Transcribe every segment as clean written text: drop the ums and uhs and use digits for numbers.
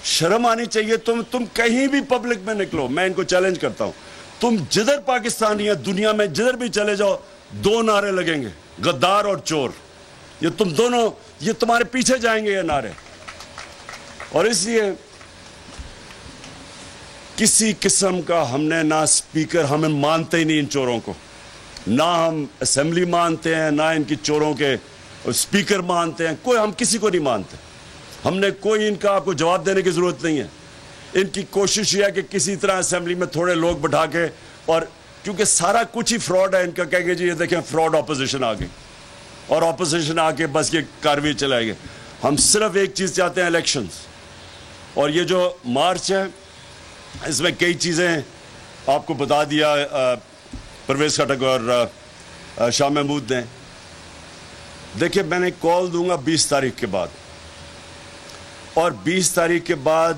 شرم آنی چاہیے. تم کہیں بھی پبلک میں نکلو, میں ان کو چیلنج کرتا ہوں, تم جدھر پاکستانی ہیں دنیا میں جدھر بھی چلے جاؤ, 2 نعرے لگیں گے, غدار اور چور. یہ تم دونوں, یہ تمہارے پیچھے جائیں گے یہ نعرے. اور اس لیے کسی قسم کا ہم نے نہ اسپیکر, ہمیں مانتے ہی نہیں ان چوروں کو, نہ ہم اسمبلی مانتے ہیں, نہ ان کی چوروں کے اسپیکر مانتے ہیں, کوئی, ہم کسی کو نہیں مانتے. ہم نے کوئی ان کا آپ کو جواب دینے کی ضرورت نہیں ہے. ان کی کوشش یہ ہے کہ کسی طرح اسمبلی میں تھوڑے لوگ بٹھا کے, اور کیونکہ سارا کچھ ہی فراڈ ہے ان کا, کہیں گے جی یہ دیکھیں فراڈ اپوزیشن آ گئی, اور اپوزیشن آ کے بس یہ کاروی چلائے گے. ہم صرف ایک چیز چاہتے ہیں, الیکشنز. اور یہ جو مارچ ہے اس میں کئی چیزیں آپ کو بتا دیا پرویز خٹک اور شاہ محمود نے. دیکھیں میں نے کال دوں گا 20 تاریخ کے بعد, اور 20 تاریخ کے بعد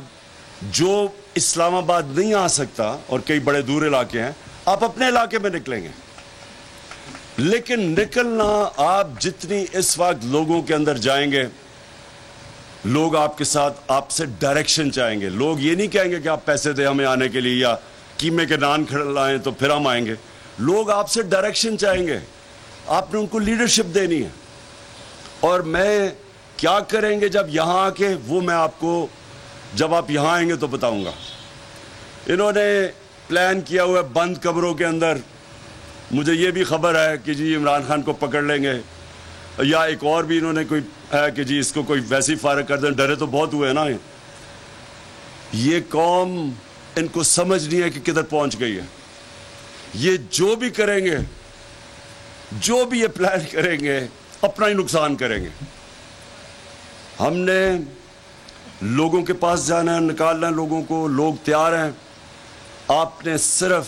جو اسلام آباد نہیں آ سکتا, اور کئی بڑے دور علاقے ہیں, آپ اپنے علاقے میں نکلیں گے. لیکن نکلنا آپ جتنی اس وقت لوگوں کے اندر جائیں گے, لوگ آپ کے ساتھ, آپ سے ڈائریکشن چاہیں گے. لوگ یہ نہیں کہیں گے کہ آپ پیسے دیں ہمیں آنے کے لیے, یا قیمے کے نان کھلائیں تو پھر ہم آئیں گے. لوگ آپ سے ڈائریکشن چاہیں گے, آپ نے ان کو لیڈرشپ دینی ہے. اور میں کیا کریں گے جب یہاں آ کے, وہ میں آپ کو جب آپ یہاں آئیں گے تو بتاؤں گا. انہوں نے پلان کیا ہوا ہے بند کمروں کے اندر. مجھے یہ بھی خبر ہے کہ جی عمران خان کو پکڑ لیں گے, یا ایک اور بھی انہوں نے کوئی ہے کہ جی اس کو کوئی ویسی فارغ کر دیں. ڈرے تو بہت ہوئے نا. یہ قوم, ان کو سمجھ نہیں ہے کہ کدھر پہنچ گئی ہے. یہ جو بھی کریں گے, جو بھی یہ پلان کریں گے, اپنا ہی نقصان کریں گے. ہم نے لوگوں کے پاس جانا ہے, نکالنا ہے لوگوں کو, لوگ تیار ہیں. آپ نے صرف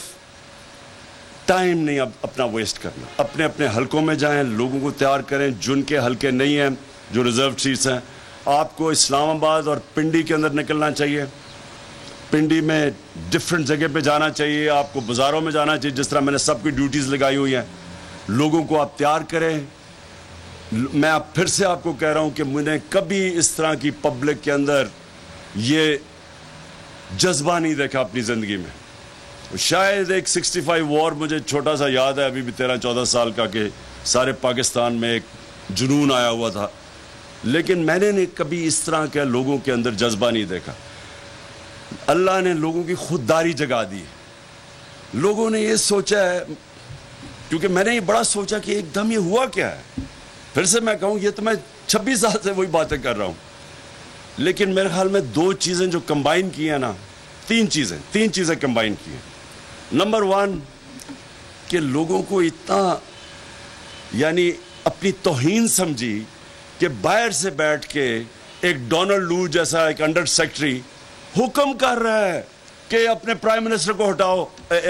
ٹائم نہیں اپنا ویسٹ کرنا, اپنے اپنے حلقوں میں جائیں, لوگوں کو تیار کریں. جن کے حلقے نہیں ہیں, جو ریزرو سیٹس ہیں, آپ کو اسلام آباد اور پنڈی کے اندر نکلنا چاہیے. پنڈی میں ڈفرینٹ جگہ پہ جانا چاہیے, آپ کو بازاروں میں جانا چاہیے, جس طرح میں نے سب کی ڈیوٹیز لگائی ہوئی ہیں. لوگوں کو آپ تیار کریں. میں اب پھر سے آپ کو کہہ رہا ہوں کہ میں نے کبھی اس طرح کی پبلک کے اندر یہ جذبہ نہیں دیکھا اپنی زندگی میں. شاید ایک 65 وار مجھے چھوٹا سا یاد ہے, ابھی بھی 13-14 سال کا, کہ سارے پاکستان میں ایک جنون آیا ہوا تھا. لیکن میں نے کبھی اس طرح کے لوگوں کے اندر جذبہ نہیں دیکھا. اللہ نے لوگوں کی خودداری جگا دی. لوگوں نے یہ سوچا ہے, کیونکہ میں نے یہ بڑا سوچا کہ ایک دم یہ ہوا کیا ہے. پھر سے میں کہوں, یہ تو میں 26 سال سے وہی باتیں کر رہا ہوں. لیکن میرے خیال میں 2 چیزیں جو کمبائن کی ہیں نا, 3 چیزیں کمبائن کی ہیں. نمبر 1 کہ لوگوں کو اتنا یعنی اپنی توہین سمجھی کہ باہر سے بیٹھ کے ایک ڈونلڈ لو جیسا ایک انڈر سیکرٹری حکم کر رہا ہے کہ اپنے پرائم منسٹر کو ہٹاؤ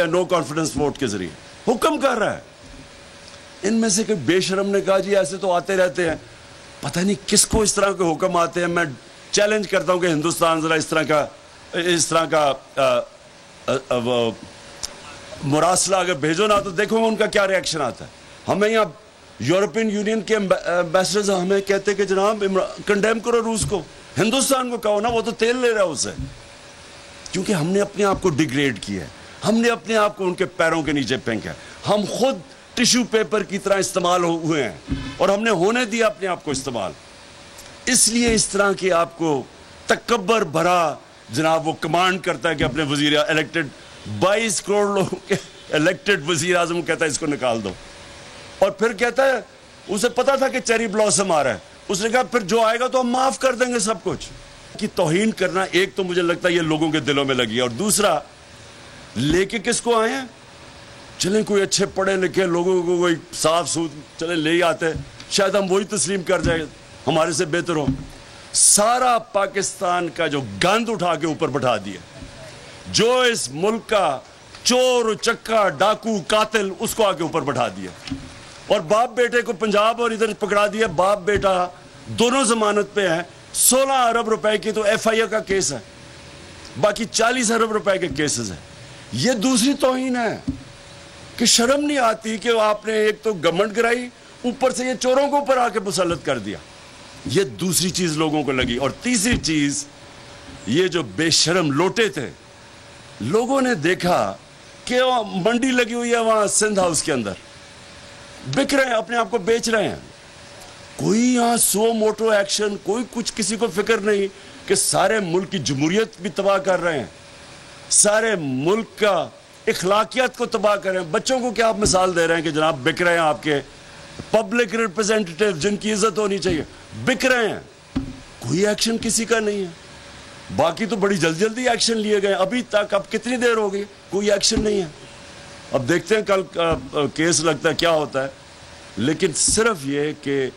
نو کانفیڈنس ووٹ کے ذریعے. حکم کر رہا ہے. ان میں سے کوئی بے شرم نے کہا جی ایسے تو آتے رہتے ہیں, پتہ نہیں کس کو اس طرح کے حکم آتے ہیں. میں چیلنج کرتا ہوں کہ ہندوستان ذرا اس طرح کا مراسلہ اگر بھیجو نا, تو دیکھو ان کا کیا ریئیکشن آتا ہے. ہمیں یہاں یورپین یونین کے ایمبیسڈرز ہمیں کہتے کہ جناب کنڈیم کرو روس کو. ہندوستان کو کہو نا, وہ تو تیل لے رہا ہے اس سے. کیونکہ ہم نے اپنے آپ کو ڈیگریڈ کیا ہے, ہم نے اپنے آپ کو ان کے پیروں کے نیچے پھینکا ہے. ہم خود ٹیشو پیپر کی طرح استعمال ہوئے ہیں, اور ہم نے ہونے دیا اپنے آپ کو استعمال. اس لیے اس طرح کی آپ کو تکبر بھرا جناب وہ کمانڈ کرتا ہے کہ اپنے وزیر الیکٹڈ 22 کروڑ لوگوں کے الیکٹڈ وزیر اعظم کہتا ہے اس کو نکال دو. اور پھر کہتا ہے اسے پتا تھا کہ چیری بلاسم آ رہا ہے, اس نے کہا پھر جو آئے گا تو ہم معاف کر دیں گے سب کچھ. کی توہین کرنا ایک تو مجھے لگتا ہے یہ لوگوں کے دلوں میں لگی ہے. اور دوسرا, لے کے کس کو آئے ہیں, چلیں کوئی اچھے پڑھے لکھے لوگوں کو کوئی صاف چلے لے ہی آتے, شاید ہم وہی تسلیم کر جائیں, ہمارے سے بہتر ہو. سارا پاکستان کا جو گند اٹھا کے اوپر بٹھا دیا, جو اس ملک کا چور چکا ڈاکو قاتل, اس کو آگے اوپر بٹھا دیا. اور باپ بیٹے کو پنجاب اور ادھر پکڑا دیا. باپ بیٹا دونوں ضمانت پہ ہیں. 16 ارب روپے کی تو ایف آئی اے کا کیس ہے, باقی 40 ارب روپے کے کیسز ہیں. یہ دوسری توہین ہے کہ شرم نہیں آتی کہ آپ نے ایک تو گورنمنٹ گرائی, اوپر سے یہ چوروں کو اوپر آ کے مسلط کر دیا. یہ دوسری چیز لوگوں کو لگی. اور تیسری چیز یہ جو بے شرم لوٹے تھے، لوگوں نے دیکھا کہ منڈی لگی ہوئی ہے وہاں سندھ ہاؤس کے اندر، بک رہے ہیں، اپنے آپ کو بیچ رہے ہیں. کوئی یہاں سو موٹو ایکشن، کوئی کچھ، کسی کو فکر نہیں کہ سارے ملک کی جمہوریت بھی تباہ کر رہے ہیں، سارے ملک کا اخلاقیات کو تباہ کر رہے ہیں. بچوں کو کیا آپ مثال دے رہے ہیں کہ جناب بک رہے ہیں، آپ کے پبلک ریپرزینٹیٹیو جن کی عزت ہونی چاہیے بک رہے ہیں. کوئی ایکشن کسی کا نہیں ہے. باقی تو بڑی جلدی ایکشن لیے گئے ابھی تک. اب کتنی دیر ہو گئی، کوئی ایکشن نہیں ہے. اب دیکھتے ہیں کل کیس لگتا ہے کیا ہوتا ہے. لیکن صرف یہ کہ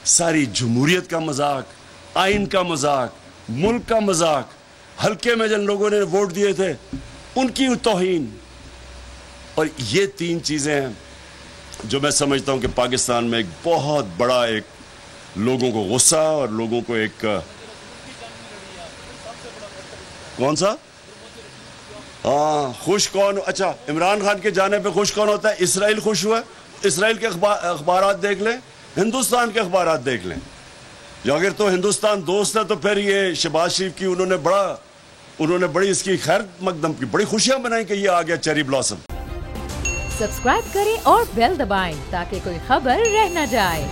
ساری جمہوریت کا مذاق، آئین کا مذاق، ملک کا مذاق، حلقے میں جن لوگوں نے ووٹ دیے تھے ان کی توہین، اور یہ 3 چیزیں ہیں جو میں سمجھتا ہوں کہ پاکستان میں ایک بہت بڑا ایک لوگوں کو غصہ اور لوگوں کو ایک کون سا خوش کون، اچھا عمران خان کے جانے پہ خوش کون ہوتا ہے؟ اسرائیل خوش ہوا. اسرائیل کے اخبارات دیکھ لیں، ہندوستان کے اخبارات دیکھ لیں. اگر تو ہندوستان دوست ہے تو پھر یہ شہباز شریف کی انہوں نے بڑی اس کی خیر مقدم کی، بڑی خوشیاں منائی کہ یہ آ گیا چیری بلاسم. سبسکرائب کریں اور بیل دبائیں تاکہ کوئی خبر رہ نہ جائے.